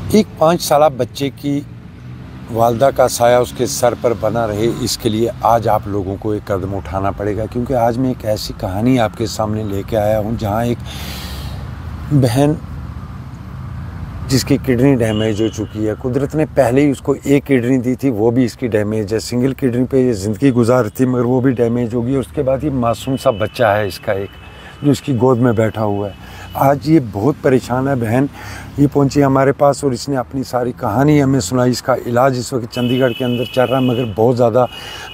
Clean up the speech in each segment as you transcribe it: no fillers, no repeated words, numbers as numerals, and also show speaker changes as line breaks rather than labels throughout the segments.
एक 5 साल बच्चे की वालदा का साया उसके सर पर बना रहे, इसके लिए आज आप लोगों को एक कदम उठाना पड़ेगा। क्योंकि आज मैं एक ऐसी कहानी आपके सामने लेके आया हूँ जहाँ एक बहन जिसकी किडनी डैमेज हो चुकी है, कुदरत ने पहले ही उसको एक किडनी दी थी, वो भी इसकी डैमेज है। सिंगल किडनी पे ये ज़िंदगी गुजार थी मगर वो भी डैमेज होगी। उसके बाद ये मासूम सा बच्चा है इसका एक, जो इसकी गोद में बैठा हुआ है। आज ये बहुत परेशान है बहन, ये पहुंची हमारे पास और इसने अपनी सारी कहानी हमें सुनाई। इसका इलाज इस वक्त चंडीगढ़ के अंदर चल रहा है मगर बहुत ज़्यादा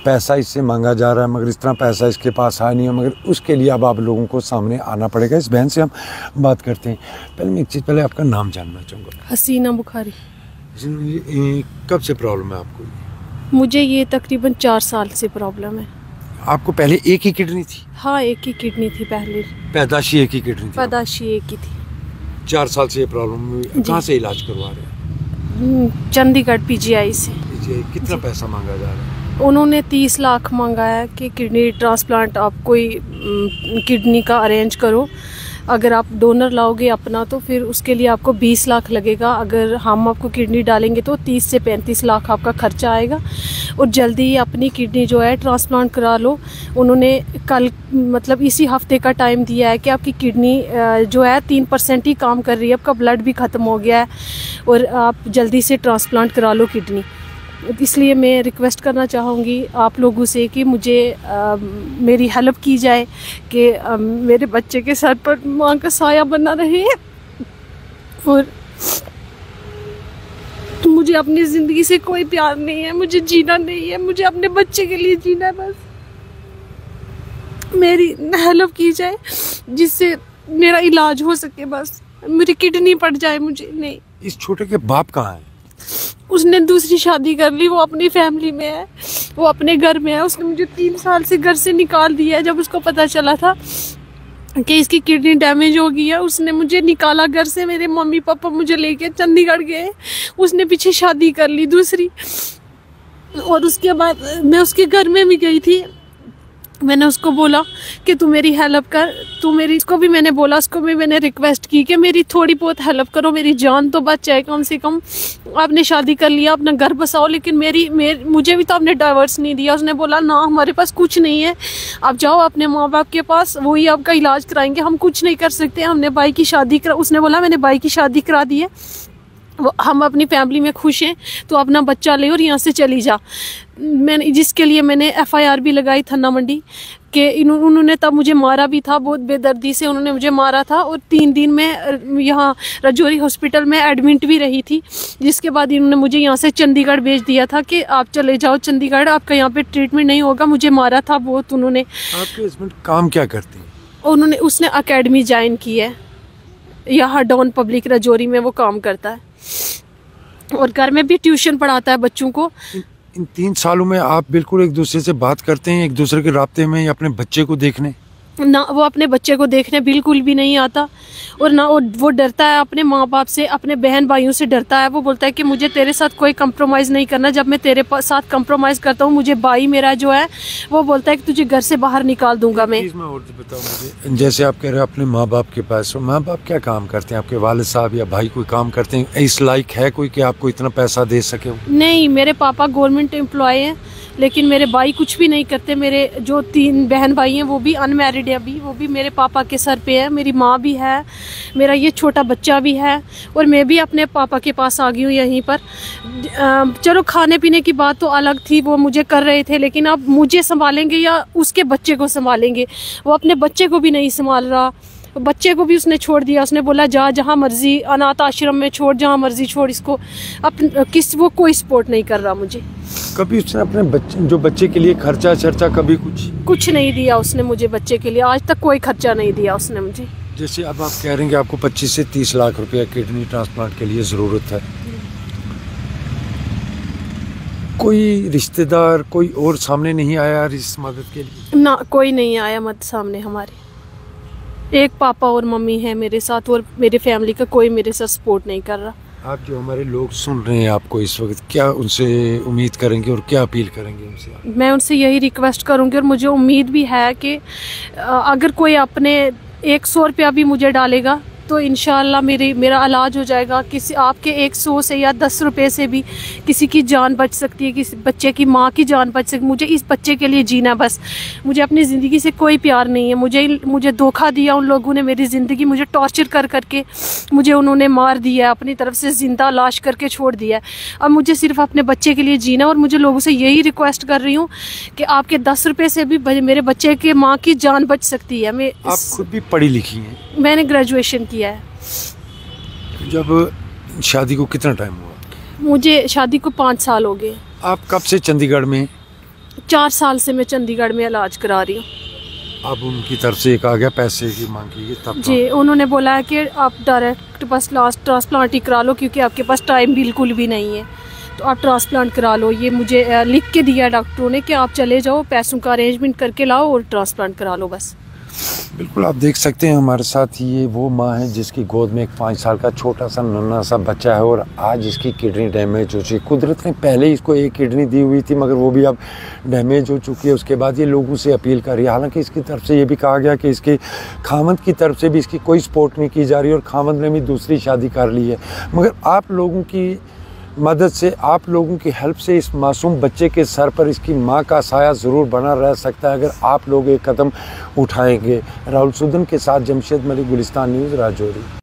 पैसा इससे मांगा जा रहा है, मगर इस तरह पैसा इसके पास है नहीं है। मगर उसके लिए अब आप लोगों को सामने आना पड़ेगा। इस बहन से हम बात करते हैं। पहले मैं एक चीज़, पहले आपका नाम जानना चाहूँगा।
हसीना बुखारी।
कब से प्रॉब्लम है आपको?
मुझे ये तकरीबन 4 साल से प्रॉब्लम है।
आपको पहले एक ही किडनी थी?
हाँ, एक ही किडनी थी पहले।
पैदाशी एक ही किडनी थी?
पैदाशी एक ही थी।
4 साल से ये प्रॉब्लम हुई। कहाँ से इलाज करवा रहे हैं?
चंडीगढ़ पीजीआई से।
कितना पैसा मांगा जा रहा है?
उन्होंने 30 लाख मांगा है कि किडनी ट्रांसप्लांट, आप कोई किडनी का अरेंज करो। अगर आप डोनर लाओगे अपना तो फिर उसके लिए आपको 20 लाख लगेगा। अगर हम आपको किडनी डालेंगे तो 30 से 35 लाख आपका खर्चा आएगा। और जल्दी ही अपनी किडनी जो है ट्रांसप्लांट करा लो। उन्होंने कल मतलब इसी हफ्ते का टाइम दिया है कि आपकी किडनी जो है 3% ही काम कर रही है, आपका ब्लड भी ख़त्म हो गया है और आप जल्दी से ट्रांसप्लांट करा लो किडनी। इसलिए मैं रिक्वेस्ट करना चाहूँगी आप लोगों से कि मुझे मेरी हेल्प की जाए कि मेरे बच्चे के सर पर माँ का साया बना रहे। और मुझे अपनी ज़िंदगी से कोई प्यार नहीं है, मुझे जीना नहीं है, मुझे अपने बच्चे के लिए जीना है। बस मेरी हेल्प की जाए जिससे मेरा इलाज हो सके, बस मेरी किडनी पड़ जाए मुझे। नहीं,
इस छोटे के बाप कहाँ है?
उसने दूसरी शादी कर ली, वो अपनी फैमिली में है, वो अपने घर में है। उसने मुझे 3 साल से घर से निकाल दिया है। जब उसको पता चला था कि इसकी किडनी डैमेज हो गई है, उसने मुझे निकाला घर से। मेरे मम्मी पापा मुझे लेके चंडीगढ़ गए, उसने पीछे शादी कर ली दूसरी। और उसके बाद मैं उसके घर में भी गई थी। मैंने उसको बोला कि तू मेरी हेल्प कर, तू मेरी, इसको भी मैंने बोला, उसको भी मैंने रिक्वेस्ट की कि मेरी थोड़ी बहुत हेल्प करो, मेरी जान तो बच जाए कम से कम। आपने शादी कर लिया, अपना घर बसाओ, लेकिन मुझे भी तो आपने डाइवर्स नहीं दिया। उसने बोला ना, हमारे पास कुछ नहीं है, आप जाओ अपने माँ बाप के पास, वही आपका इलाज कराएंगे, हम कुछ नहीं कर सकते। हमने भाई की शादी करा, उसने बोला मैंने भाई की शादी करा दी है, हम अपनी फैमिली में खुश हैं, तो अपना बच्चा ले और यहाँ से चली जा। मैंने जिसके लिए मैंने FIR भी लगाई थाना मंडी कि उन्होंने तब मुझे मारा भी था, बहुत बेदर्दी से उन्होंने मुझे मारा था। और 3 दिन में यहाँ राजौरी हॉस्पिटल में एडमिट भी रही थी, जिसके बाद इन्होंने मुझे यहाँ से चंडीगढ़ भेज दिया था कि आप चले जाओ चंडीगढ़, आपका यहाँ पे ट्रीटमेंट नहीं होगा। मुझे मारा था बहुत उन्होंने।
आपके हस्बैंड काम क्या करते हैं?
उसने अकेडमी ज्वाइन की है यहाँ डॉन पब्लिक राजौरी में, वो काम करता है और घर में भी ट्यूशन पढ़ाता है बच्चों को।
इन 3 सालों में आप बिल्कुल एक दूसरे से बात करते हैं, एक दूसरे के राब्ते में, या अपने बच्चे को देखने?
ना, वो अपने बच्चे को देखने बिल्कुल भी नहीं आता। और ना वो डरता है अपने माँ बाप से, अपने बहन भाइयों से डरता है। वो बोलता है कि मुझे तेरे साथ कोई कंप्रोमाइज़ नहीं करना, जब मैं तेरे साथ कंप्रोमाइज़ करता हूँ मुझे भाई मेरा जो है वो बोलता है कि तुझे घर से बाहर निकाल दूंगा मैं।
और बताओ मुझे, जैसे आप कह रहे हो अपने माँ बाप के पास, माँ बाप क्या काम करते हैं? आपके वालिद साहब या भाई कोई काम करते हैं? इस लायक है कोई कि आपको इतना पैसा दे सके?
नहीं, मेरे पापा गवर्नमेंट एम्प्लॉय हैं, लेकिन मेरे भाई कुछ भी नहीं करते। मेरे जो 3 बहन भाई हैं वो भी अनमैरिड है अभी, वो भी मेरे पापा के सर पे है। मेरी माँ भी है, मेरा ये छोटा बच्चा भी है, और मैं भी अपने पापा के पास आ गई हूँ यहीं पर। चलो खाने पीने की बात तो अलग थी, वो मुझे कर रहे थे, लेकिन अब मुझे संभालेंगे या उसके बच्चे को संभालेंगे? वो अपने बच्चे को भी नहीं संभाल रहा, बच्चे को भी उसने छोड़ दिया। उसने बोला जा जहाँ मर्जी, अनाथ आश्रम में छोड़, जहाँ मर्जी छोड़ इसको। वो कोई सपोर्ट नहीं कर रहा मुझे।
कभी उसने अपने बच्चे के लिए खर्चा कभी कुछ
नहीं दिया उसने मुझे बच्चे के लिए, आज तक कोई खर्चा नहीं दिया उसने मुझे।
जैसे अब आप कह रहे हैं कि आपको 25 से 30 लाख रुपया किडनी ट्रांसप्लांट के लिए ज़रूरत है, कोई रिश्तेदार कोई और सामने नहीं आया इस मदद के लिए?
ना, कोई नहीं आया मत सामने हमारे। एक पापा और मम्मी है मेरे साथ, और मेरे फैमिली का कोई मेरे साथ सपोर्ट नहीं कर रहा।
आप जो हमारे लोग सुन रहे हैं आपको इस वक्त, क्या उनसे उम्मीद करेंगे और क्या अपील करेंगे उनसे?
मैं उनसे यही रिक्वेस्ट करूंगी, और मुझे उम्मीद भी है कि अगर कोई अपने 100 रुपया भी मुझे डालेगा तो इंशाल्लाह मेरा इलाज हो जाएगा। किसी आपके 100 से या 10 रुपए से भी किसी की जान बच सकती है, किसी बच्चे की माँ की जान बच सकती है। मुझे इस बच्चे के लिए जीना, बस मुझे अपनी ज़िंदगी से कोई प्यार नहीं है। मुझे धोखा दिया उन लोगों ने, मेरी ज़िंदगी मुझे टॉर्चर कर करके मुझे उन्होंने मार दिया, अपनी तरफ से ज़िंदा लाश करके छोड़ दिया। अब मुझे सिर्फ अपने बच्चे के लिए जीना, और मुझे लोगों से यही रिक्वेस्ट कर रही हूँ कि आपके 10 रुपए से भी मेरे बच्चे के माँ की जान बच सकती है।
आप खुद भी पढ़ी लिखी हैं?
मैंने ग्रेजुएशन किया है।
जब शादी को कितना टाइम हुआ?
मुझे शादी को 5 साल हो गए।
आप कब से चंडीगढ़ में?
4 साल से मैं चंडीगढ़ में इलाज करा रही हूँ।
अब उनकी तरफ से एक आ गया, पैसे की मांग की गई तब?
जी, उन्होंने बोला है कि आप डायरेक्ट बस लास्ट ट्रांसप्लांट ही करा लो, क्योंकि आपके पास टाइम बिल्कुल भी नहीं है, तो आप ट्रांसप्लांट करा लो। ये मुझे लिख के दिया डॉक्टरों ने कि आप चले जाओ, पैसों का अरेंजमेंट करके लाओ और ट्रांसप्लांट करा लो बस।
बिल्कुल, आप देख सकते हैं हमारे साथ ये वो माँ है जिसकी गोद में एक 5 साल का छोटा सा नन्हा सा बच्चा है, और आज इसकी किडनी डैमेज हो चुकी है। कुदरत ने पहले इसको एक किडनी दी हुई थी, मगर वो भी अब डैमेज हो चुकी है। उसके बाद ये लोगों से अपील कर रही है, हालांकि इसकी तरफ से ये भी कहा गया कि इसके खामद की तरफ से भी इसकी कोई सपोर्ट नहीं की जा रही, और खामद ने भी दूसरी शादी कर ली है। मगर आप लोगों की मदद से, आप लोगों की हेल्प से इस मासूम बच्चे के सर पर इसकी माँ का साया ज़रूर बना रह सकता है, अगर आप लोग एक कदम उठाएंगे। राहुल सुदन के साथ जमशेद मलिक, गुलिस्तान न्यूज़, राजौरी।